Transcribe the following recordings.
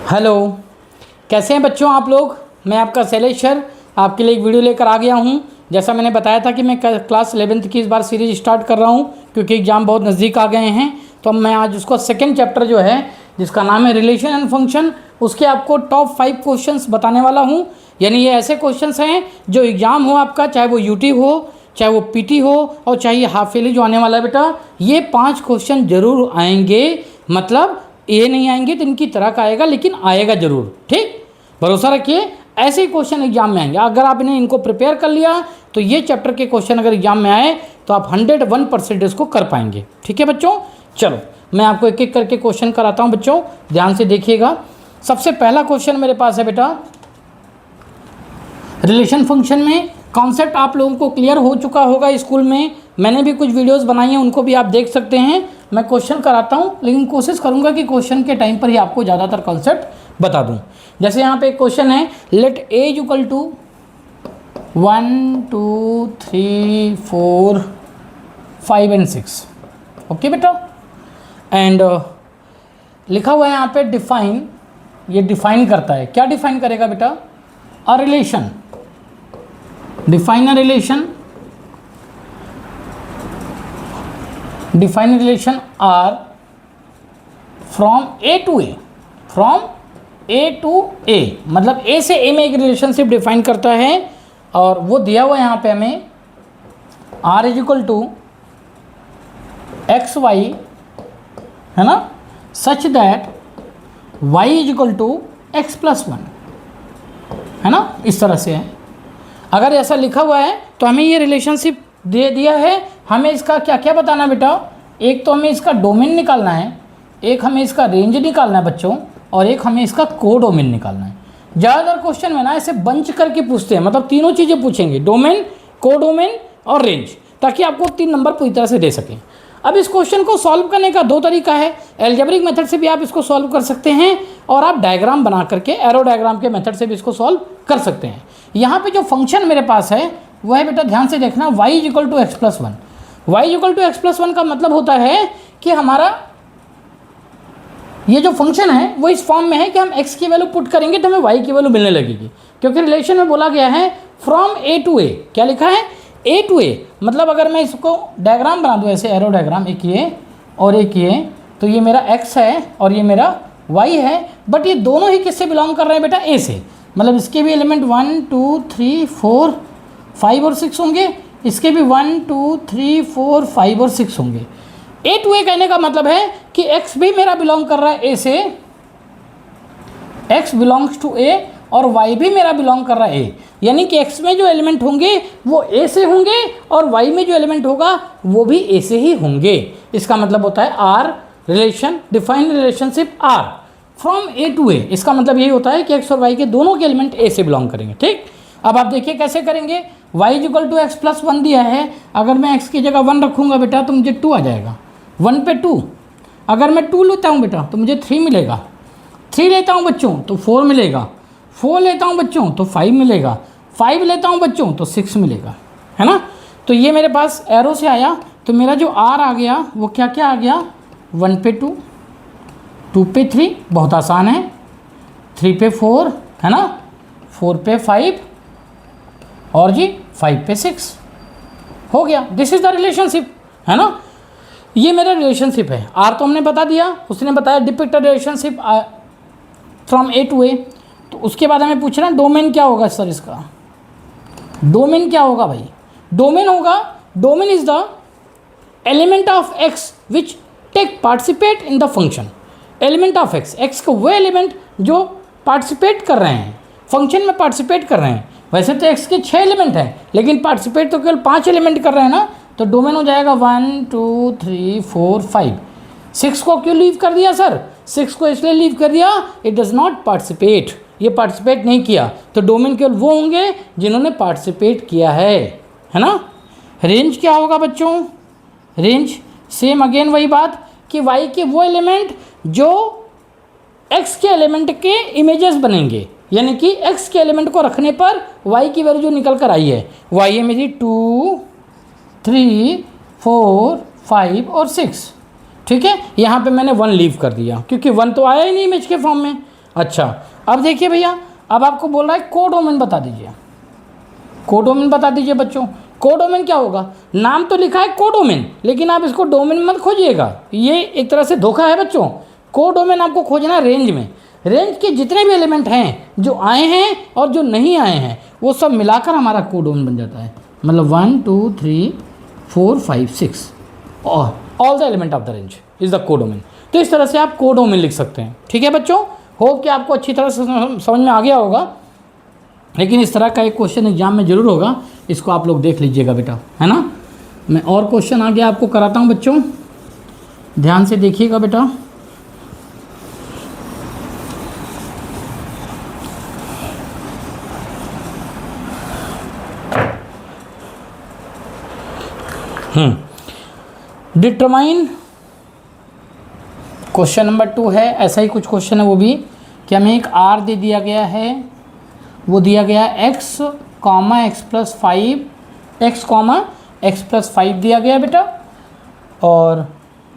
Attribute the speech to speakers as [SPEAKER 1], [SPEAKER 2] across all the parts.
[SPEAKER 1] Hello, कैसे हैं बच्चों आप लोग। मैं आपका शैलेश सर आपके लिए एक वीडियो लेकर आ गया हूं। जैसा मैंने बताया था कि मैं क्लास 11th की इस बार सीरीज स्टार्ट कर रहा हूं क्योंकि एग्ज़ाम बहुत नज़दीक आ गए हैं। तो मैं आज उसको सेकंड चैप्टर जो है जिसका नाम है रिलेशन एंड फंक्शन, उसके आपको टॉप 5 क्वेश्चंस बताने वाला हूँ। यानी ये ऐसे क्वेश्चंस हैं जो एग्ज़ाम हो आपका, चाहे वो यूटी हो, चाहे वो पीटी हो और चाहे ये हाफ ईयरली जो आने वाला है बेटा, ये 5 क्वेश्चन जरूर आएंगे। मतलब ये नहीं आएंगे तो इनकी तरह का आएगा, लेकिन आएगा जरूर। ठीक, भरोसा रखिए, ऐसे ही क्वेश्चन एग्जाम में आएंगे। अगर आपने इनको प्रिपेयर कर लिया तो ये चैप्टर के क्वेश्चन अगर एग्जाम में आए तो आप 101% इसको कर पाएंगे। ठीक है बच्चों, चलो मैं आपको एक एक करके क्वेश्चन कराता हूँ बच्चों, ध्यान से देखिएगा। सबसे पहला क्वेश्चन मेरे पास है बेटा, रिलेशन फंक्शन में कॉन्सेप्ट आप लोगों को क्लियर हो चुका होगा स्कूल में। मैंने भी कुछ वीडियोस बनाई हैं, उनको भी आप देख सकते हैं। मैं क्वेश्चन कराता हूं, लेकिन कोशिश करूंगा कि क्वेश्चन के टाइम पर ही आपको ज़्यादातर कॉन्सेप्ट बता दूं। जैसे यहाँ पे एक क्वेश्चन है, let A equal to 1 2 3 4 5 and 6। Okay बेटा, एंड लिखा हुआ है यहाँ पे डिफाइन। ये डिफाइन करता है, क्या डिफाइन करेगा बेटा? A relation. Define a relation. Define a relation R from A to A. From A to A मतलब A से A में एक रिलेशनशिप डिफाइन करता है, और वो दिया हुआ है यहाँ पे हमें R is equal to x y, है ना, such that Y is equal to x plus 1, है ना, इस तरह से है। अगर ऐसा लिखा हुआ है तो हमें ये रिलेशनशिप दे दिया है। हमें इसका क्या क्या बताना बेटा? एक तो हमें इसका डोमेन निकालना है, एक हमें इसका रेंज निकालना है बच्चों, और एक हमें इसका कोडोमेन निकालना है। ज़्यादातर क्वेश्चन में ना ऐसे बंच करके पूछते हैं, मतलब तीनों चीज़ें पूछेंगे, डोमेन, कोडोमेन और रेंज, ताकि आपको 3 नंबर पूरी तरह से दे सकें। अब इस क्वेश्चन को सॉल्व करने का 2 तरीका है। एल्जेब्रिक मेथड से भी आप इसको सॉल्व कर सकते हैं, और आप डायग्राम बना करके एरो डायग्राम के मेथड से भी इसको सॉल्व कर सकते हैं। यहाँ पे जो फंक्शन मेरे पास है वो है बेटा, ध्यान से देखना, y is equal to x plus 1। Y is equal to x plus 1 का मतलब होता है कि हमारा ये जो फंक्शन है वो इस फॉर्म में है कि हम x की वैल्यू पुट करेंगे तो हमें y की वैल्यू मिलने लगेगी, क्योंकि रिलेशन में बोला गया है फ्रॉम a टू a। क्या लिखा है? a to a। मतलब अगर मैं इसको डायग्राम बना दूँ ऐसे, एरो डायग्राम, एक ये और एक ये, तो ये मेरा x है और ये मेरा y है। बट ये दोनों ही किससे बिलोंग कर रहे हैं बेटा? a से। मतलब इसके भी एलिमेंट 1 2 3 4 5 और 6 होंगे, इसके भी 1 2 3 4 5 और 6 होंगे। a टू a कहने का मतलब है कि x भी मेरा बिलोंग कर रहा है a से, x बिलोंग्स टू a, और y भी मेरा बिलोंग कर रहा है a। यानी कि x में जो एलिमेंट होंगे वो a से होंगे, और y में जो एलिमेंट होगा वो भी a से ही होंगे। इसका मतलब होता है R relation, define relationship R from A to A। इसका मतलब यही होता है कि x और y के दोनों के एलिमेंट A से बिलोंग करेंगे। ठीक, अब आप देखिए कैसे करेंगे। y is equal to x plus 1 दिया है, अगर मैं x की जगह 1 रखूँगा बेटा तो मुझे 2 आ जाएगा, 1 पे 2। अगर मैं 2 लेता हूँ बेटा तो मुझे 3 मिलेगा, 3 लेता हूँ बच्चों तो 4 मिलेगा, 4 लेता हूँ बच्चों तो 5 मिलेगा, 5 लेता हूँ बच्चों तो 6 मिलेगा, है ना। तो ये मेरे पास एरो से आया, तो मेरा जो R आ गया वो क्या क्या आ गया? 1 पे 2, 2 पे 3, बहुत आसान है, 3 पे 4, है ना, 4 पे 5, और जी 5 पे 6 हो गया। दिस इज द रिलेशनशिप, है ना। ये मेरा रिलेशनशिप है। आर तो हमने बता दिया, उसने बताया depict a relationship from a to a. तो उसके बाद हमें पूछ रहे हैं डोमेन क्या होगा सर इसका? डोमेन क्या होगा भाई? डोमेन होगा, domain is the element of x which take participate in the function. Element of x, x का वो एलिमेंट जो पार्टिसिपेट कर रहे हैं, फंक्शन में पार्टिसिपेट कर रहे हैं। वैसे तो एक्स के 6 एलिमेंट हैं, लेकिन पार्टिसिपेट तो केवल 5 एलिमेंट कर रहे हैं ना, तो डोमेन हो जाएगा 1 2 3 4 5। 6 को क्यों लीव कर दिया सर? 6 को इसलिए लीव कर दिया, इट डज नॉट पार्टिसिपेट, ये पार्टिसिपेट नहीं किया। तो डोमेन केवल वो होंगे जिन्होंने पार्टिसिपेट किया है ना। रेंज क्या होगा बच्चों? रेंज सेम अगेन वही बात कि y के वो एलिमेंट जो x के एलिमेंट के इमेजेस बनेंगे, यानी कि x के एलिमेंट को रखने पर y की वैल्यू जो निकल कर आई है, y है मेरी 2 3 4 5 और 6। ठीक है, यहाँ पे मैंने 1 लीव कर दिया क्योंकि 1 तो आया ही नहीं इमेज के फॉर्म में। अच्छा, अब देखिए भैया, अब आपको बोल रहा है कोडोमेन बता दीजिए। कोडोमेन बता दीजिए बच्चों। कोडोमेन क्या होगा? नाम तो लिखा है कोडोमेन, लेकिन आप इसको डोमेन मत खोजिएगा, ये एक तरह से धोखा है बच्चों। कोडोमेन आपको खोजना है रेंज में। रेंज के जितने भी एलिमेंट हैं जो आए हैं और जो नहीं आए हैं वो सब मिलाकर हमारा कोडोमेन बन जाता है। मतलब 1 2 3 4 5 6 और all the element of the range is the codomain. तो इस तरह से आप कोडोमेन लिख सकते हैं। ठीक है बच्चों, होप कि आपको अच्छी तरह से समझ में आ गया होगा। लेकिन इस तरह का एक क्वेश्चन एग्जाम में जरूर होगा, इसको आप लोग देख लीजिएगा बेटा, है ना। मैं और क्वेश्चन आगे आपको कराता हूँ बच्चों, ध्यान से देखिएगा बेटा। डिटरमाइन क्वेश्चन नंबर 2 है, ऐसा ही कुछ क्वेश्चन है वो भी, कि हमें एक आर दे दिया गया है, वो दिया गया है x, x plus 5, x plus 5 दिया गया बेटा, और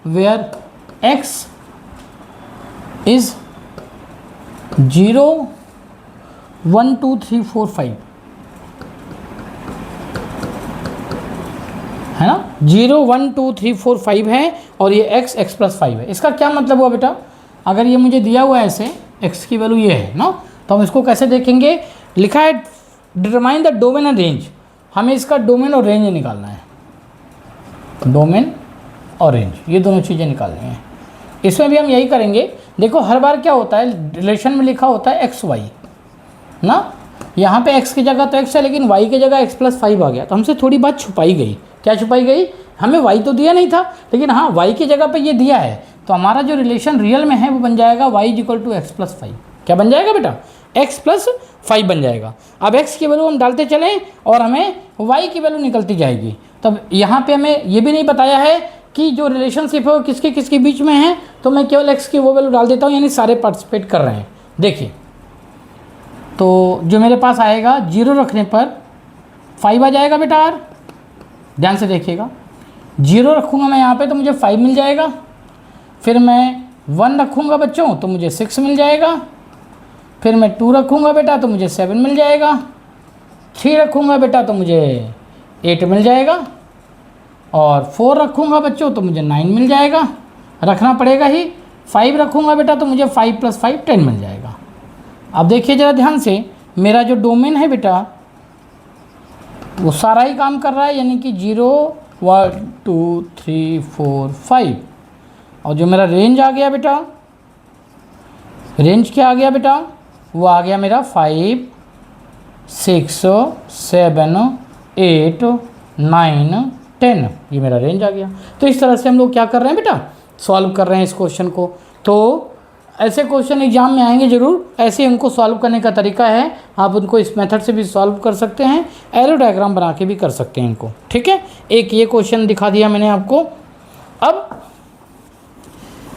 [SPEAKER 1] वेयर x इज 0 1 2 3 4 5, है ना। 0 1 2 3 4 5 है और ये x प्लस 5 है। इसका क्या मतलब हुआ बेटा? अगर ये मुझे दिया हुआ है ऐसे, x की वैल्यू ये है ना, तो हम इसको कैसे देखेंगे? लिखा है determine the domain and range, हमें इसका डोमेन और रेंज निकालना है। डोमेन और रेंज ये दोनों चीज़ें निकालनी है। इसमें भी हम यही करेंगे। देखो हर बार क्या होता है, रिलेशन में लिखा होता है x y ना, यहाँ पे x की जगह तो x है, लेकिन y की जगह x प्लस 5 आ गया, तो हमसे थोड़ी बात छुपाई गई। क्या छुपाई गई? हमें y तो दिया नहीं था, लेकिन हाँ y की जगह पे ये दिया है, तो हमारा जो रिलेशन रियल में है वो बन जाएगा y equal to x plus 5। क्या बन जाएगा बेटा? x प्लस 5 बन जाएगा। अब x की वैल्यू हम डालते चलें और हमें y की वैल्यू निकलती जाएगी। तब यहाँ पे हमें ये भी नहीं बताया है कि जो रिलेशनशिप है वो किसके किसके बीच में है, तो मैं केवल x की वो वैल्यू डाल देता हूँ, यानी सारे पार्टिसिपेट कर रहे हैं। देखिए, तो जो मेरे पास आएगा 0 रखने पर 5 आ जाएगा बेटा आर, ध्यान से देखिएगा। 0 रखूँगा मैं यहाँ पे तो मुझे 5 मिल जाएगा, फिर मैं 1 रखूँगा बच्चों तो मुझे 6 मिल जाएगा, फिर मैं 2 रखूँगा बेटा तो मुझे 7 मिल जाएगा, 3 रखूँगा बेटा तो मुझे 8 मिल जाएगा, और 4 रखूँगा बच्चों तो मुझे 9 मिल जाएगा, रखना पड़ेगा ही। 5 रखूँगा बेटा तो मुझे 5 प्लस 5 10 मिल जाएगा। अब देखिए ज़रा ध्यान से, मेरा जो डोमेन है बेटा वो सारा ही काम कर रहा है, यानी कि 0 1 2 3 4 5, और जो मेरा रेंज आ गया बेटा, रेंज क्या आ गया बेटा? वो आ गया मेरा 5 6 7 8 9 10, ये मेरा रेंज आ गया। तो इस तरह से हम लोग क्या कर रहे हैं बेटा? सॉल्व कर रहे हैं इस क्वेश्चन को। तो ऐसे क्वेश्चन एग्जाम में आएंगे ज़रूर, ऐसे उनको सॉल्व करने का तरीका है, आप उनको इस मेथड से भी सॉल्व कर सकते हैं, एरो डायग्राम बना के भी कर सकते हैं इनको। ठीक है, एक ये क्वेश्चन दिखा दिया मैंने आपको। अब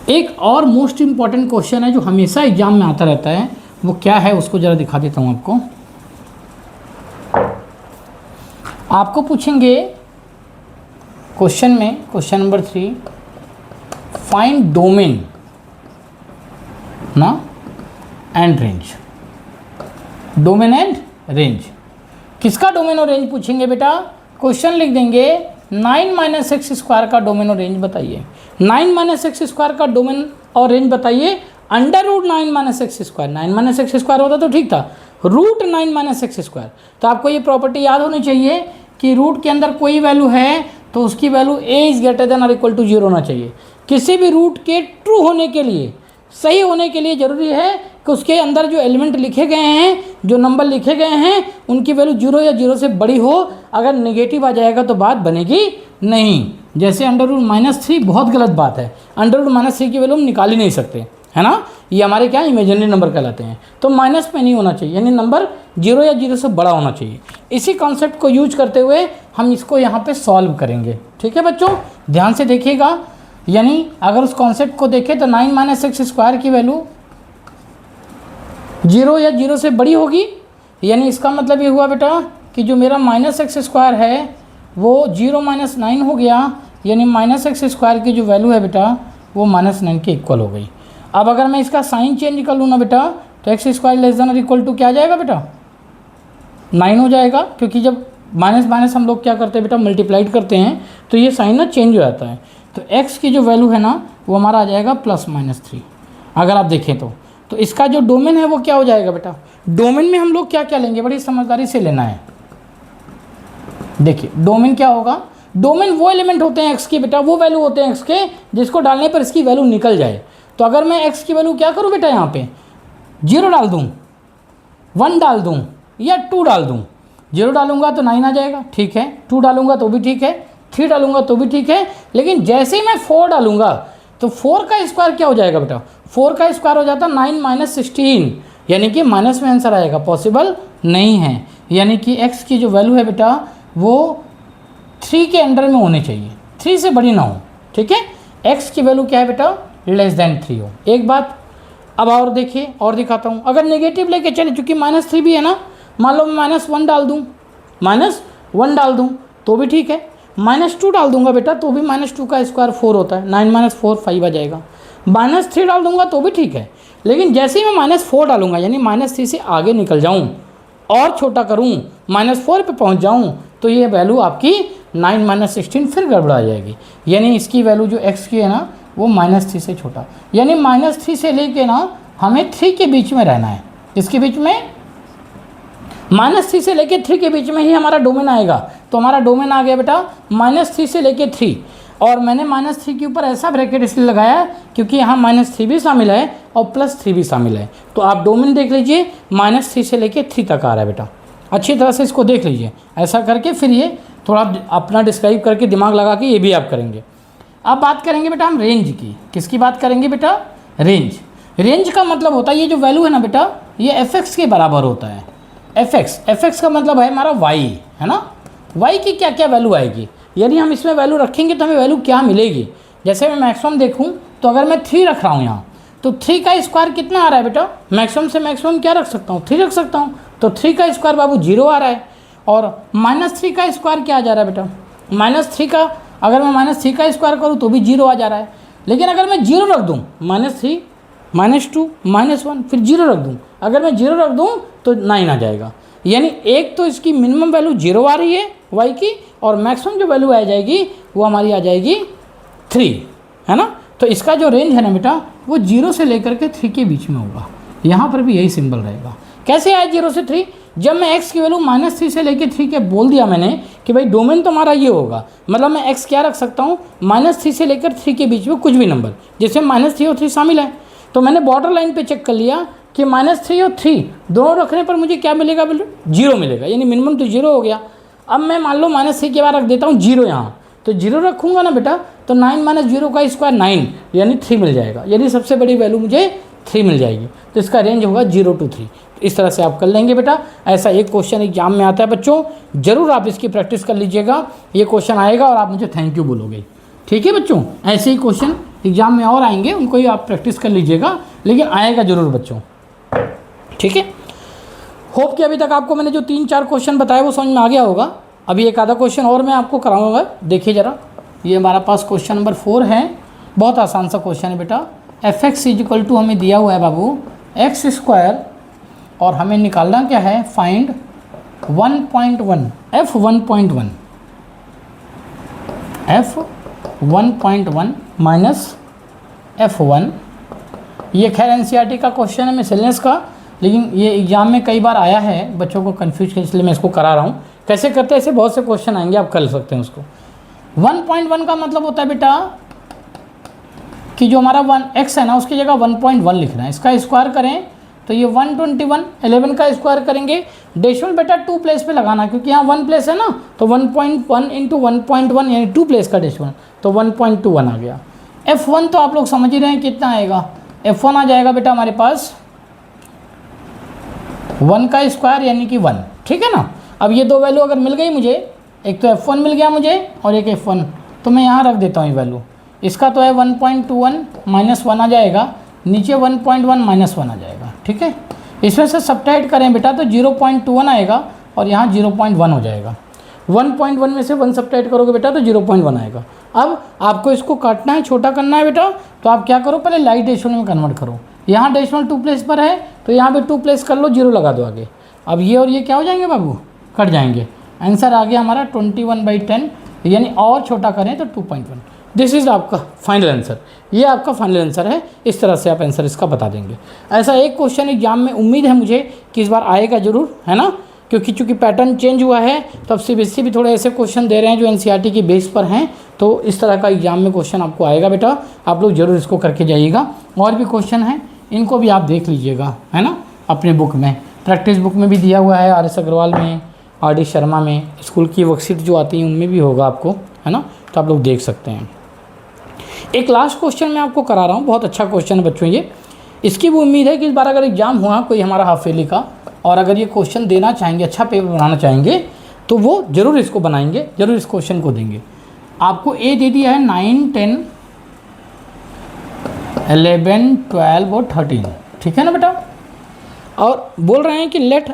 [SPEAKER 1] एक और मोस्ट इम्पॉर्टेंट क्वेश्चन है जो हमेशा एग्जाम में आता रहता है, वो क्या है उसको ज़रा दिखा देता हूँ आपको। आपको पूछेंगे क्वेश्चन में, क्वेश्चन नंबर 3, फाइंड डोमेन ना and range. Domain and range, किसका डोमेन और रेंज पूछेंगे बेटा? क्वेश्चन लिख देंगे 9 माइनस एक्स स्क्वायर का डोमेन और रेंज बताइए। 9 माइनस एक्स स्क्वायर का डोमेन और रेंज बताइए under root 9 minus x square. 9 minus x square होता तो ठीक था, रूट 9 माइनस एक्स स्क्वायर। तो आपको ये प्रॉपर्टी याद होनी चाहिए कि रूट के अंदर कोई वैल्यू है तो उसकी value a is greater than और इक्वल टू 0 होना चाहिए। किसी भी रूट के ट्रू होने के लिए, सही होने के लिए ज़रूरी है कि उसके अंदर जो एलिमेंट लिखे गए हैं, जो नंबर लिखे गए हैं, उनकी वैल्यू 0 या 0 से बड़ी हो। अगर नेगेटिव आ जाएगा तो बात बनेगी नहीं। जैसे अंडर रूट -3 बहुत गलत बात है, अंडर रूट -3 की वैल्यू हम निकाल ही नहीं सकते, है ना। ये हमारे क्या इमेजिनरी नंबर कहलाते हैं। तो माइनस में नहीं होना चाहिए, यानी नंबर 0 या 0 से बड़ा होना चाहिए। इसी कॉन्सेप्ट को यूज करते हुए हम इसको यहाँ पे सॉल्व करेंगे। ठीक है बच्चों, ध्यान से देखिएगा। यानी अगर उस कॉन्सेप्ट को देखें तो 9 माइनस एक्स स्क्वायर की वैल्यू 0 या 0 से बड़ी होगी, यानी इसका मतलब ये हुआ बेटा कि जो मेरा माइनस एक्स स्क्वायर है वो 0 माइनस 9 हो गया, यानी माइनस एक्स स्क्वायर की जो वैल्यू है बेटा वो -9 के इक्वल हो गई। अब अगर मैं इसका साइन चेंज कर लूँ ना बेटा, तो एक्स स्क्वायर लेस देन और इक्वल टू क्या आ जाएगा बेटा 9 हो जाएगा, क्योंकि जब माइनस माइनस हम लोग क्या करते हैं बेटा मल्टीप्लाइड करते हैं तो ये साइन ना चेंज हो जाता है। तो x की जो वैल्यू है ना वो हमारा आ जाएगा +-3 अगर आप देखें तो इसका जो डोमेन है वो क्या हो जाएगा बेटा, डोमेन में हम लोग क्या क्या लेंगे, बड़ी समझदारी से लेना है। देखिए डोमेन क्या होगा, डोमेन वो एलिमेंट होते हैं x के बेटा, वो वैल्यू होते हैं x के जिसको डालने पर इसकी वैल्यू निकल जाए। तो अगर मैं x की वैल्यू क्या करूँ बेटा, यहाँ पे 0 डाल दूँ, 1 डाल दूँ या 2 डाल दूँ। 0 डालूंगा तो 9 आ जाएगा, ठीक है, 2 डालूंगा तो भी ठीक है, 3 डालूंगा तो भी ठीक है, लेकिन जैसे ही मैं 4 डालूंगा तो 4 का स्क्वायर क्या हो जाएगा बेटा, 4 का स्क्वायर हो जाता 9 - 16, यानी कि माइनस में आंसर आएगा, पॉसिबल नहीं है। यानी कि x की जो वैल्यू है बेटा वो 3 के अंडर में होनी चाहिए, 3 से बड़ी ना हो, ठीक है। x की वैल्यू क्या है बेटा, <3 हो। एक बात अब और देखिए और दिखाता हूँ, अगर नेगेटिव लेके चले, चूँकि -3 भी है ना, मान लो मैं -1 डाल दूँ, -1 डाल दूँ तो भी ठीक है, -2 डाल दूंगा बेटा तो भी -2 का स्क्वायर 4 होता है, 9 - 4 5 आ जाएगा। -3 डाल दूंगा तो भी ठीक है, लेकिन जैसे ही मैं -4 डालूंगा यानी -3 से आगे निकल जाऊं और छोटा करूं, -4 पे पहुंच जाऊं, तो ये वैल्यू आपकी 9 - 16 फिर गड़बड़ा जाएगी। यानी इसकी वैल्यू जो x की है ना वो -3 से छोटा, यानी -3 से लेके ना हमें 3 के बीच में रहना है, इसके बीच में -3 से लेके 3 के बीच में ही हमारा डोमेन आएगा। तो हमारा डोमेन आ गया बेटा -3 से लेके 3, और मैंने -3 के ऊपर ऐसा ब्रैकेट इसलिए लगाया क्योंकि यहाँ -3 भी शामिल है और +3 भी शामिल है। तो आप डोमेन देख लीजिए, -3 से लेके 3 तक आ रहा है बेटा, अच्छी तरह से इसको देख लीजिए। ऐसा करके फिर ये थोड़ा अपना डिस्क्राइब करके दिमाग लगा के ये भी आप करेंगे। अब बात करेंगे बेटा हम रेंज की, किसकी बात करेंगे बेटा, रेंज। रेंज का मतलब होता है ये जो वैल्यू है ना बेटा ये fx के बराबर होता है। fx का मतलब है हमारा y, है ना, y की क्या क्या वैल्यू आएगी, यानी हम इसमें वैल्यू रखेंगे तो हमें वैल्यू क्या मिलेगी। जैसे मैं मैक्सिमम देखूं तो अगर मैं 3 रख रहा हूं यहाँ, तो 3 का स्क्वायर कितना आ रहा है बेटा, मैक्सिमम से मैक्सिमम क्या रख सकता हूँ, 3 रख सकता हूँ। तो 3 का स्क्वायर बाबू 0 आ रहा है, और -3 का स्क्वायर क्या आ जा रहा है बेटा, -3 का अगर मैं -3 का स्क्वायर करूँ तो भी 0 आ जा रहा है। लेकिन अगर मैं 0 रख दूँ, -3 -2 -1 फिर 0 रख दूँ, अगर मैं 0 रख दूँ तो 9 आ जाएगा। यानी एक तो इसकी मिनिमम वैल्यू 0 आ रही है y की, और मैक्सिमम जो वैल्यू आ जाएगी वो हमारी आ जाएगी 3, है ना। तो इसका जो रेंज है ना बेटा वो 0 से लेकर के 3 के बीच में होगा। यहाँ पर भी यही सिंबल रहेगा। कैसे आए 0 से 3, जब मैं x की वैल्यू -3 से लेकर 3 के बोल दिया मैंने कि भाई डोमेन तो हमारा ये होगा, मतलब मैं x क्या रख सकता हूँ, -3 से लेकर 3 के बीच में कुछ भी नंबर जिसमें -3 और 3 शामिल है। तो मैंने बॉर्डर लाइन पे चेक कर लिया कि -3 और 3 दोनों रखने पर मुझे क्या मिलेगा, बोलो 0 मिलेगा, यानी मिनिमम तो 0 हो गया। अब मैं मान लो -3 के बाद रख देता हूँ 0 यहाँ, तो 0 रखूँगा ना बेटा तो 9 - 0 का स्क्वायर 9 यानी 3 मिल जाएगा, यानी सबसे बड़ी वैल्यू मुझे 3 मिल जाएगी। तो इसका रेंज होगा 0 to 3। इस तरह से आप कर लेंगे बेटा। ऐसा एक क्वेश्चन एग्जाम में आता है बच्चों, ज़रूर आप इसकी प्रैक्टिस कर लीजिएगा। ये क्वेश्चन आएगा और आप मुझे थैंक यू बोलोगे, ठीक है बच्चों। ऐसे ही क्वेश्चन एग्जाम में और आएंगे, उनको ही आप प्रैक्टिस कर लीजिएगा, लेकिन आएगा ज़रूर बच्चों, ठीक है। होप कि अभी तक आपको मैंने जो 3-4 क्वेश्चन बताए वो समझ में आ गया होगा। अभी एक आधा क्वेश्चन और मैं आपको कराऊंगा, देखिए ज़रा। ये हमारा पास क्वेश्चन नंबर 4 है, बहुत आसान सा क्वेश्चन है बेटा। fx = हमें दिया हुआ है बाबू x², और हमें निकालना क्या है, फाइंड 1.1 f1.1 माइनस f1। ये खैर एनसीईआरटी का क्वेश्चन है मिसलेनियस का, लेकिन ये एग्जाम में कई बार आया है, बच्चों को कन्फ्यूज कर, इसलिए मैं इसको करा रहा हूँ। कैसे करते हैं, ऐसे बहुत से क्वेश्चन आएंगे, आप कर सकते हैं उसको। 1.1 का मतलब होता है बेटा कि जो हमारा x है ना उसकी जगह 1.1 लिखना है। इसका स्क्वायर करें तो ये 121, 11 का स्क्वायर करेंगे। डेसिमल बेटा 2 प्लेस पे लगाना, क्योंकि यहाँ 1 प्लेस है ना, तो 1.1 × 1.1 यानी 2 प्लेस का डेसिमल, तो 1.21 आ गया। f1 तो आप लोग समझ ही रहे हैं कितना आएगा, f1 आ जाएगा बेटा हमारे पास 1 का स्क्वायर यानी कि 1, ठीक है ना। अब ये दो वैल्यू अगर मिल गई मुझे, एक तो f1 मिल गया मुझे और एक f1, तो मैं यहाँ रख देता हूँ ये वैल्यू। इसका तो है 1.21 -1 आ जाएगा, नीचे 1.1 -1 आ जाएगा, ठीक है। इसमें से सब्ट्रैक्ट करें बेटा तो 0.21 आएगा और यहाँ 0.1 हो जाएगा। 1.1 में से 1 सब्ट्रैक्ट करोगे बेटा तो 0.1 आएगा। अब आपको इसको काटना है, छोटा करना है बेटा, तो आप क्या करो, पहले लाइट रेशियो में कन्वर्ट करो। यहाँ डेसिमल 2 प्लेस पर है तो यहाँ पे 2 प्लेस कर लो, 0 लगा दो आगे। अब ये और ये क्या हो जाएंगे बाबू, कट जाएंगे। आंसर आ गया हमारा 21/10, यानी और छोटा करें तो 2.1। दिस इज़ आपका फाइनल आंसर, ये आपका फाइनल आंसर है। इस तरह से आप आंसर इसका बता देंगे। ऐसा एक क्वेश्चन एग्जाम में उम्मीद है मुझे कि इस बार आएगा ज़रूर, है ना, क्योंकि चूँकि पैटर्न चेंज हुआ है तो अब CBSE भी थोड़े ऐसे क्वेश्चन दे रहे हैं जो NCERT की बेस पर हैं। तो इस तरह का एग्जाम में क्वेश्चन आपको आएगा बेटा, आप लोग ज़रूर इसको करके जाइएगा। और भी क्वेश्चन हैं, इनको भी आप देख लीजिएगा, है ना, अपने बुक में, प्रैक्टिस बुक में भी दिया हुआ है, RS अग्रवाल में, RD शर्मा में, स्कूल की वर्कशीट जो आती हैं उनमें भी होगा आपको, है ना, तो आप लोग देख सकते हैं। एक लास्ट क्वेश्चन मैं आपको करा रहा हूँ, बहुत अच्छा क्वेश्चन है बच्चों ये। इसकी भी उम्मीद है कि इस बार अगर एग्जाम हुआ कोई हमारा हाफ ईयरली का, और अगर ये क्वेश्चन देना चाहेंगे, अच्छा पेपर बनाना चाहेंगे, तो वो ज़रूर इसको बनाएंगे, ज़रूर इस क्वेश्चन को देंगे। आपको ए दे दिया है 9, 10, 11, 12 और 13, ठीक है ना बेटा। और बोल रहे हैं कि let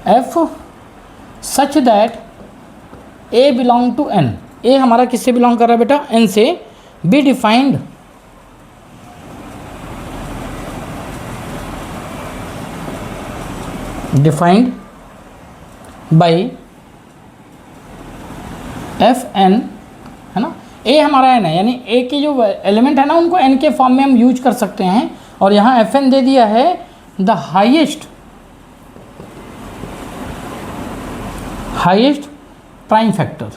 [SPEAKER 1] f such that a belong to n. A हमारा किससे बिलोंग कर रहा है बेटा, एन से। B defined by f n, है ना। ए हमारा एन है, यानी ए के जो एलिमेंट है ना उनको एन के फॉर्म में हम यूज कर सकते हैं। और यहाँ एफ एन दे दिया है the highest prime factor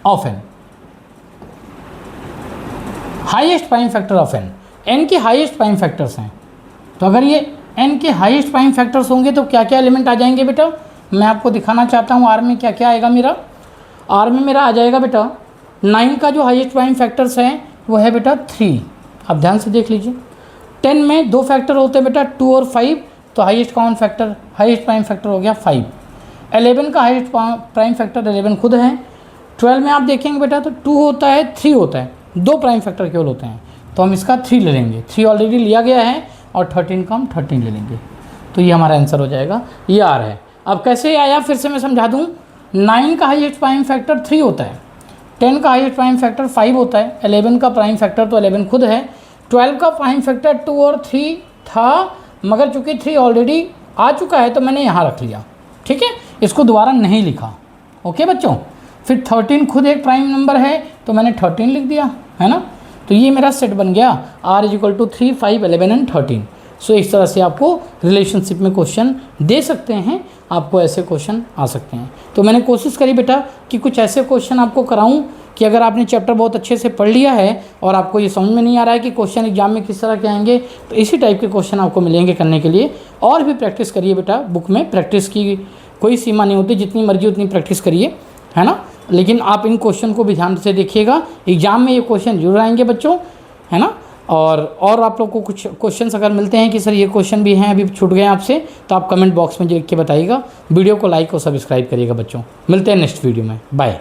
[SPEAKER 1] of n, highest prime factor of n. N के हाईएस्ट प्राइम फैक्टर्स हैं, तो अगर ये एन के हाईएस्ट प्राइम फैक्टर्स होंगे तो क्या क्या एलिमेंट आ जाएंगे बेटा, मैं आपको दिखाना चाहता हूँ। आर में क्या क्या आएगा मेरा, आर में मेरा आ जाएगा बेटा 9 का जो हाईएस्ट प्राइम फैक्टर्स हैं वो है बेटा 3, आप ध्यान से देख लीजिए। 10 में 2 फैक्टर होते हैं बेटा 2 और 5, तो हाईएस्ट प्राइम फैक्टर हो गया 5। 11 का हाईएस्ट प्राइम फैक्टर 11 खुद है। 12 में आप देखेंगे बेटा तो 2 होता है 3 होता है, 2 प्राइम फैक्टर केवल होते हैं, तो हम इसका 3 ले लेंगे, 3 ऑलरेडी लिया गया है, और 13 का हम 13 ले लेंगे, तो ये हमारा आंसर हो जाएगा। ये आर है। अब कैसे आया फिर से मैं समझा दूँ। 9 का हाईएस्ट प्राइम फैक्टर 3 होता है, 10 का हाईएस्ट प्राइम फैक्टर 5 होता है, 11 का प्राइम फैक्टर तो 11 खुद है, 12 का प्राइम फैक्टर 2 और 3 था, मगर चूंकि 3 ऑलरेडी आ चुका है तो मैंने यहाँ रख लिया, ठीक है, इसको दोबारा नहीं लिखा। ओके बच्चों, फिर 13 खुद एक प्राइम नंबर है तो मैंने 13 लिख दिया, है ना। तो ये मेरा सेट बन गया R = 3, 5, 11 एंड 13। सो इस तरह से आपको रिलेशनशिप में क्वेश्चन दे सकते हैं, आपको ऐसे क्वेश्चन आ सकते हैं। तो मैंने कोशिश करी बेटा कि कुछ ऐसे क्वेश्चन आपको कराऊं कि अगर आपने चैप्टर बहुत अच्छे से पढ़ लिया है और आपको ये समझ में नहीं आ रहा है कि क्वेश्चन एग्जाम में किस तरह के आएंगे, तो इसी टाइप के क्वेश्चन आपको मिलेंगे करने के लिए। और भी प्रैक्टिस करिए बेटा, बुक में प्रैक्टिस की कोई सीमा नहीं होती, जितनी मर्जी उतनी प्रैक्टिस करिए, है ना। लेकिन आप इन क्वेश्चन को भी ध्यान से देखिएगा, एग्जाम में ये क्वेश्चन जरूर आएंगे बच्चों, है ना। और आप लोग को कुछ क्वेश्चंस अगर मिलते हैं कि सर ये क्वेश्चन भी हैं अभी छूट गए आपसे, तो आप कमेंट बॉक्स में लिख के बताइएगा। वीडियो को लाइक और सब्सक्राइब करिएगा बच्चों। मिलते हैं नेक्स्ट वीडियो में, बाय।